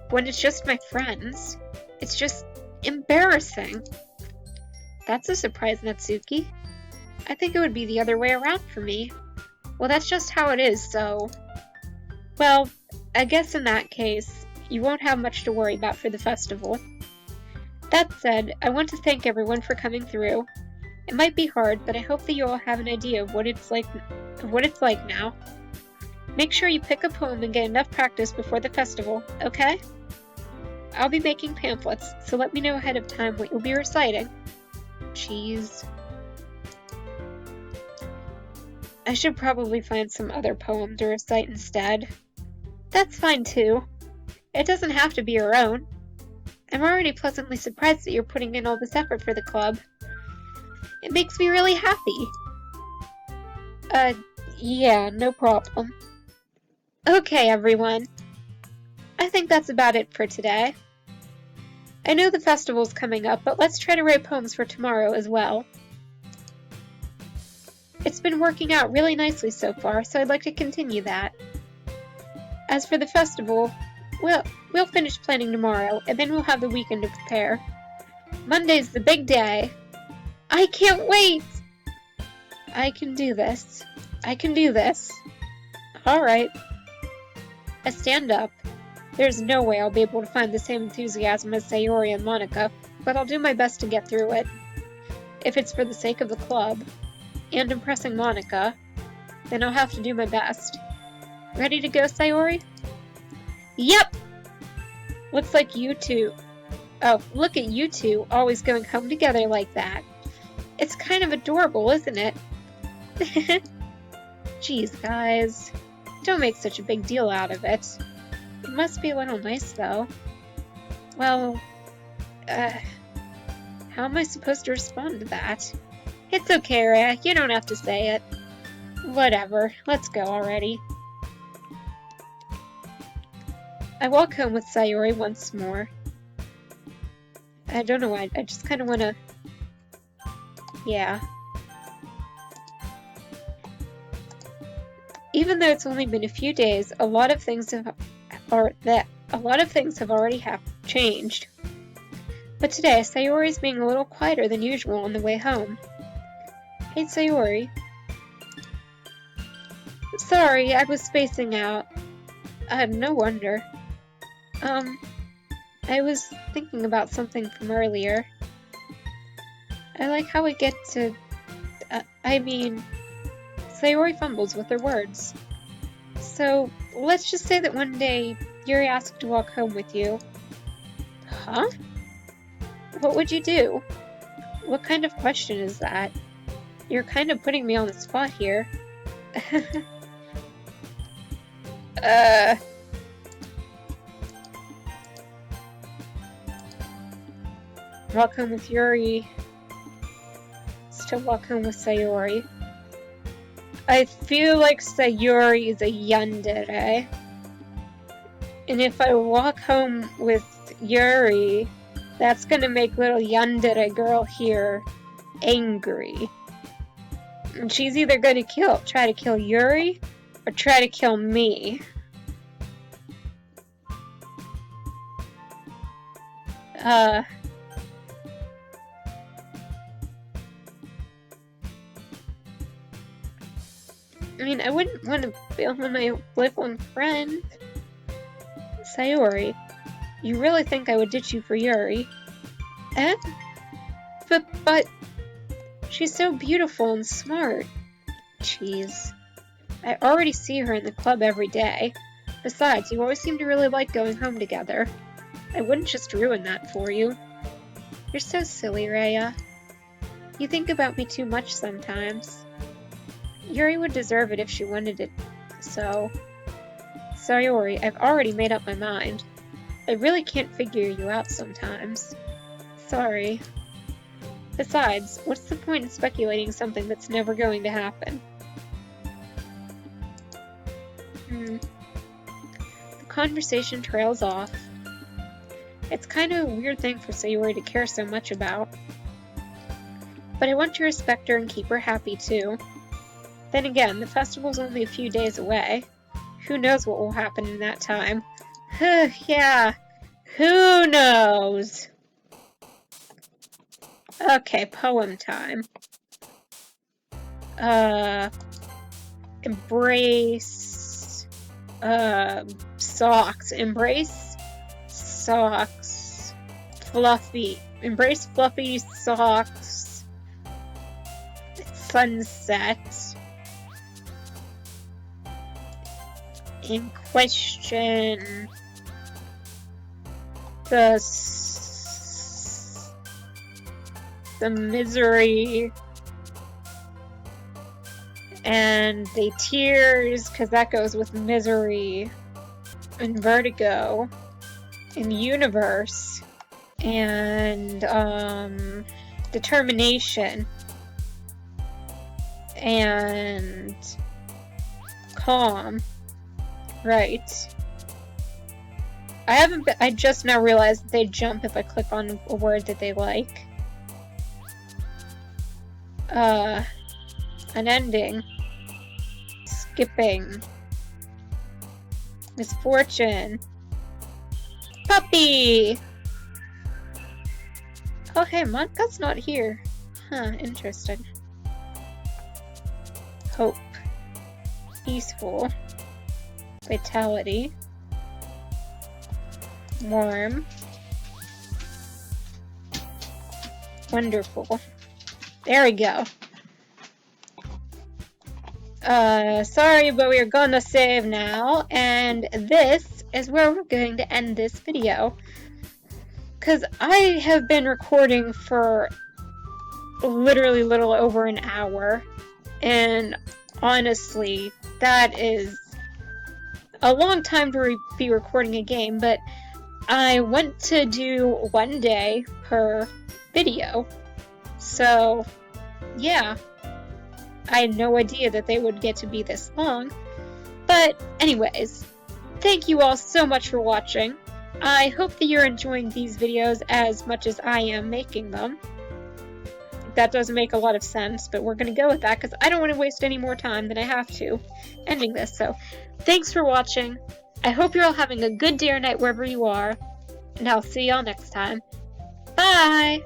A: When it's just my friends, it's just embarrassing. That's a surprise, Natsuki. I think it would be the other way around for me. Well, that's just how it is, so... Well, I guess in that case, you won't have much to worry about for the festival. That said, I want to thank everyone for coming through. It might be hard, but I hope that you all have an idea of what it's like now. Make sure you pick a poem and get enough practice before the festival, okay? I'll be making pamphlets, so let me know ahead of time what you'll be reciting. Jeez. I should probably find some other poem to recite instead. That's fine too. It doesn't have to be your own. I'm already pleasantly surprised that you're putting in all this effort for the club. It makes me really happy. Yeah, no problem. Okay, everyone. I think that's about it for today. I know the festival's coming up, but let's try to write poems for tomorrow as well. It's been working out really nicely so far, so I'd like to continue that. As for the festival, we'll finish planning tomorrow, and then we'll have the weekend to prepare. Monday's the big day. I can't wait! I can do this. I can do this. Alright. I stand up. There's no way I'll be able to find the same enthusiasm as Sayori and MONIKA, but I'll do my best to get through it. If it's for the sake of the club, and impressing MONIKA, then I'll have to do my best. Ready to go, Sayori? Yep! Looks like you two. Oh, look at you two, always going home together like that. It's kind of adorable, isn't it? Jeez, guys. Don't make such a big deal out of it. It must be a little nice, though. Well, how am I supposed to respond to that? It's okay, Rhea. You don't have to say it. Whatever. Let's go already. I walk home with Sayori once more. I don't know why. I just kind of want to... Yeah. Even though it's only been a few days, a lot of things have already changed. But today, Sayori's being a little quieter than usual on the way home. Hey, Sayori. Sorry, I was spacing out. No wonder. I was thinking about something from earlier. I like how we get to... Sayori fumbles with her words. So, let's just say that one day, Yuri asked to walk home with you. Huh? What would you do? What kind of question is that? You're kind of putting me on the spot here. Walk home with Yuri. Still walk home with Sayori. I feel like Sayori is a yandere. And if I walk home with Yuri, that's gonna make little yandere girl here angry. And she's either gonna try to kill Yuri, or try to kill me. I wouldn't want to bail on my lifelong friend. Sayori, you really think I would ditch you for Yuri? Eh? But... she's so beautiful and smart. Jeez. I already see her in the club every day. Besides, you always seem to really like going home together. I wouldn't just ruin that for you. You're so silly, Rhea. You think about me too much sometimes. Yuri would deserve it if she wanted it, so... Sayori, I've already made up my mind. I really can't figure you out sometimes. Sorry. Besides, what's the point in speculating something that's never going to happen? The conversation trails off. It's kind of a weird thing for Sayori to care so much about. But I want to respect her and keep her happy too. Then again, the festival's only a few days away. Who knows what will happen in that time? Yeah, who knows? Okay, poem time. Embrace... socks. Embrace... socks. Fluffy. Embrace fluffy socks. sunset. In question the misery and the tears, because that goes with misery, and vertigo, and universe, and determination, and calm. Right. I just now realized that they jump if I click on a word that they like. An ending. Skipping. Misfortune. Puppy! Oh hey, Monika's not here. Huh, interesting. Hope. Peaceful. Vitality. Warm. Wonderful. There we go. Sorry, but we're gonna save now, and this is where we're going to end this video. Because I have been recording for literally a little over an hour, and honestly, that is a long time to be recording a game, but I want to do 1 day per video, so yeah. I had no idea that they would get to be this long. But anyways, thank you all so much for watching. I hope that you're enjoying these videos as much as I am making them. That doesn't make a lot of sense, but we're going to go with that because I don't want to waste any more time than I have to ending this. So thanks for watching. I hope you're all having a good day or night wherever you are. And I'll see y'all next time. Bye!